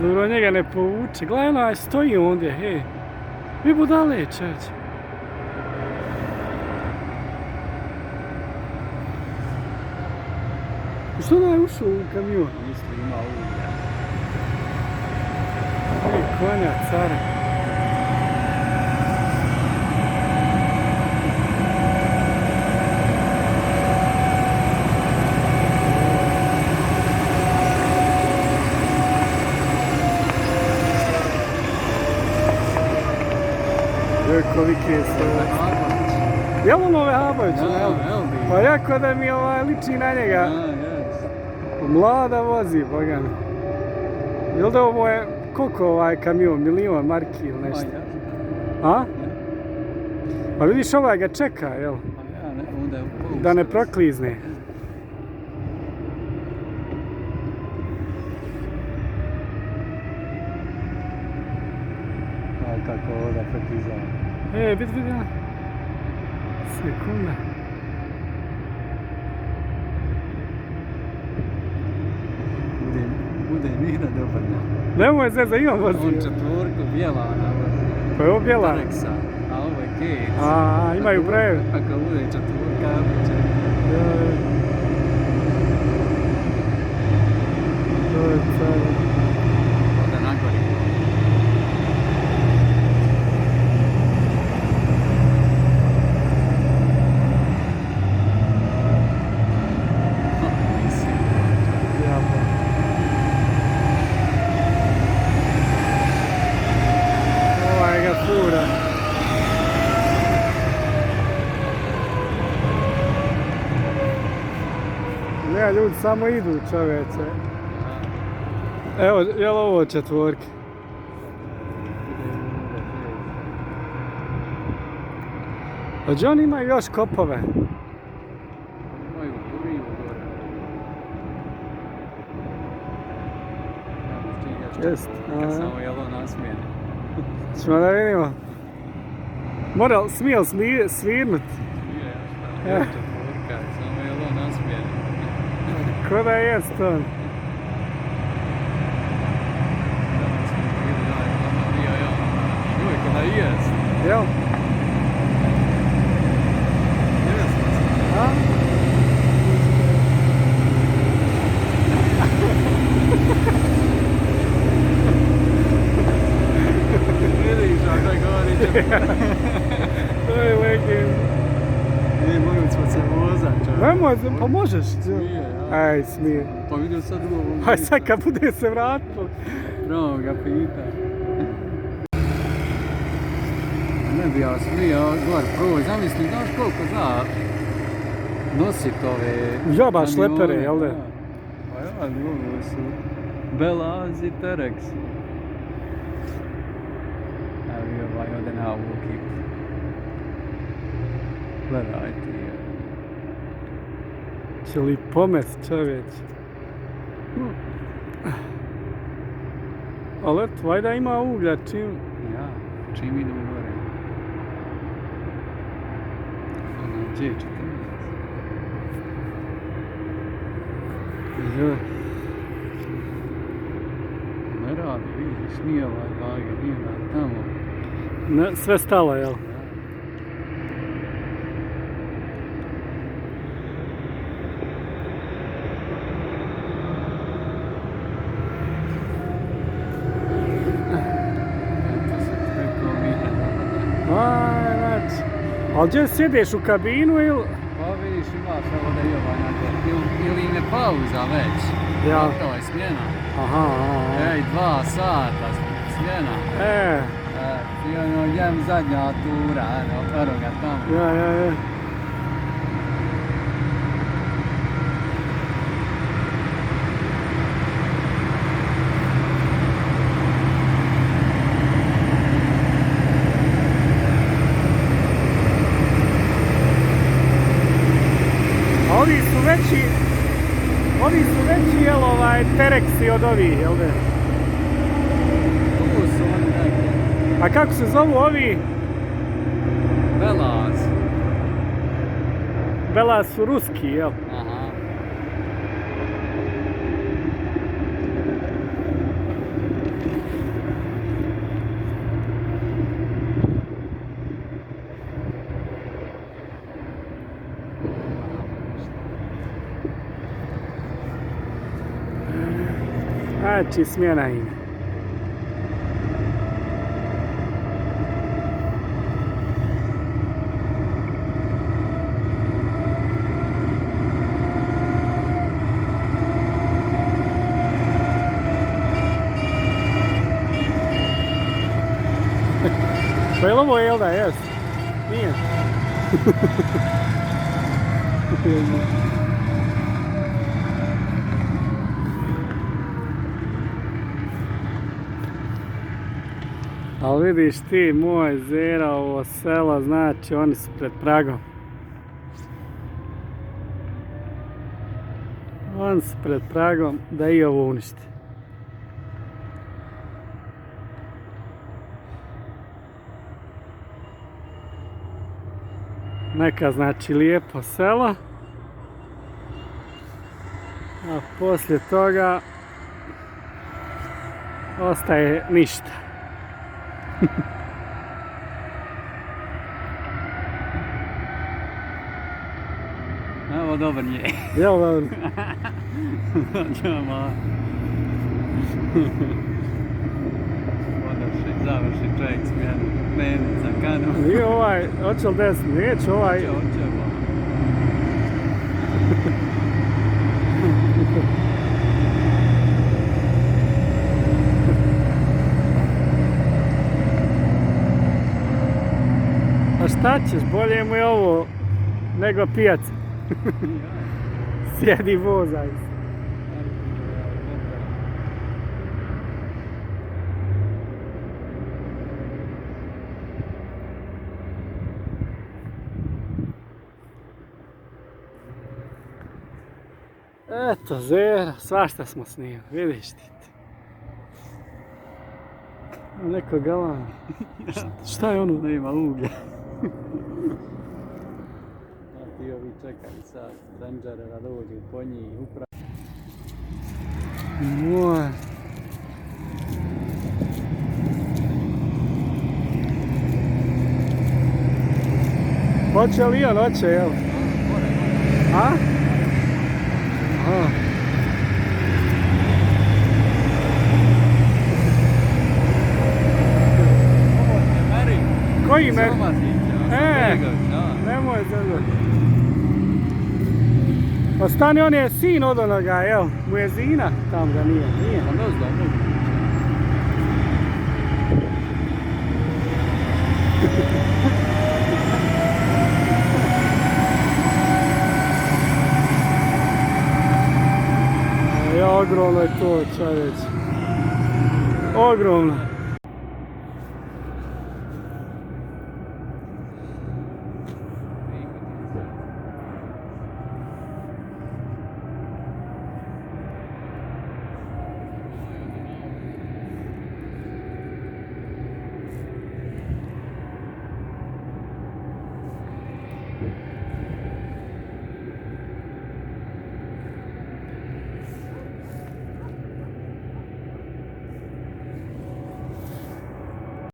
Dobro, njega ne povuče. Gledaj, onaj stoji ondje, hej. Vi budale, čeće. Što onaj ušao u kamion? Misli ima ulja. Ej, konja, cara. Kolike su ovo. Jel on ove Habovića? Pa jako da mi liči na njega. Mlada vozi, bogami. Jel da ovo je, koliko ovaj kamion, milion marki ili nešto? A? Pa vidiš ovaj ga čeka, jel? Da ne proklizne. Kako ovo da proklizava. Vidi. Sekunda. Bude Mira dobar. Nemoj zeza, imam vozio. On četvorku Bjelana vozi. Pa je ovo Bjelan? Tereksa, a ovo je Gates. A, imaju breve. Ako bude četvorka, biće. To je cara. Onda nagori. Ne, ljudi samo idu, čovječe. Evo, jel ovo četvorke? Ođe oni imaju još kopove. Imaju rivu gore. Jest. Samo jelo nasmijene. Ćemo da vidimo. Moral, smijel svirnut? Smije, četvorka, samo jelo nasmijene. Ko da jest on? Uvijek da jest. Jel? A? Vidiš, ako govori To je legend. Ne, mogu smo se vozat, čovjek. Nemoj, pa možeš. Smije, ja. Aj, smije. Pa vidio sad drugo. Aj, sad kad bude se vratilo. Pravo ga pita. Ne bi ja smio, gledaj, prvo, zamisli, znaš koliko zna nosit ove... Jaba šlepere, jel da? Pa ja, ovo su Belaz i Terex. Evo ovaj ode na ovu ekipu. Gledaj ti. Će li pomet, čovječ? Ali eto, vajda ima uglja, čim... Ja, čim idemo gore. Ono, G14. Ja. Ne radi, vidiš, nije ovaj vage, nije da tamo. Ne, sve stalo, jel? Ali gdje sjediš u kabinu ili? Pa vidiš, imaš ovo da je ovaj nagor. Ili im je pauza već. Ja. To je smjena. Aha. Ej, 2 sata smjena. I ono, idem zadnja tura, otvaram ga tamo. Ja. Ovi su veći, jel, Terexi od ovih, jel da? Tu su oni neki. A kako se zovu ovi? Belaz. Belaz su ruski, jel? Aha. znači smjena ime. Pa je li ovo Elda, jes? Nije. Ali vidiš ti, moj Zera, ovo selo, znači oni su pred pragom. Oni su pred pragom da i ovo uništi. Neka znači lijepo selo, a poslije toga ostaje ništa. Evo dobar je. Jel dobro? Završi čovjek smjenu, dnevnica, kanu. Nije ovaj, hoće li desno? Neće ovaj. Hoće. A šta ćeš, bolje mu je ovo nego pijaca. Sjedi vozaj se. Eto, Zera, svašta smo snimali, vidiš ti. Neko galami. Šta je ono? Da ima uglja. A ti ovi čekali sad ranđare da dođu po njih i upravo. Moj. Hoće li on, hoće, jel? A? Aha. Koji Meri? Nemoj zezati. Ostani, on je sin od onoga, jel? Mu je Zina, tam ga nije. Pa ne znam, Ogromno je to, čovječ. Ogromno.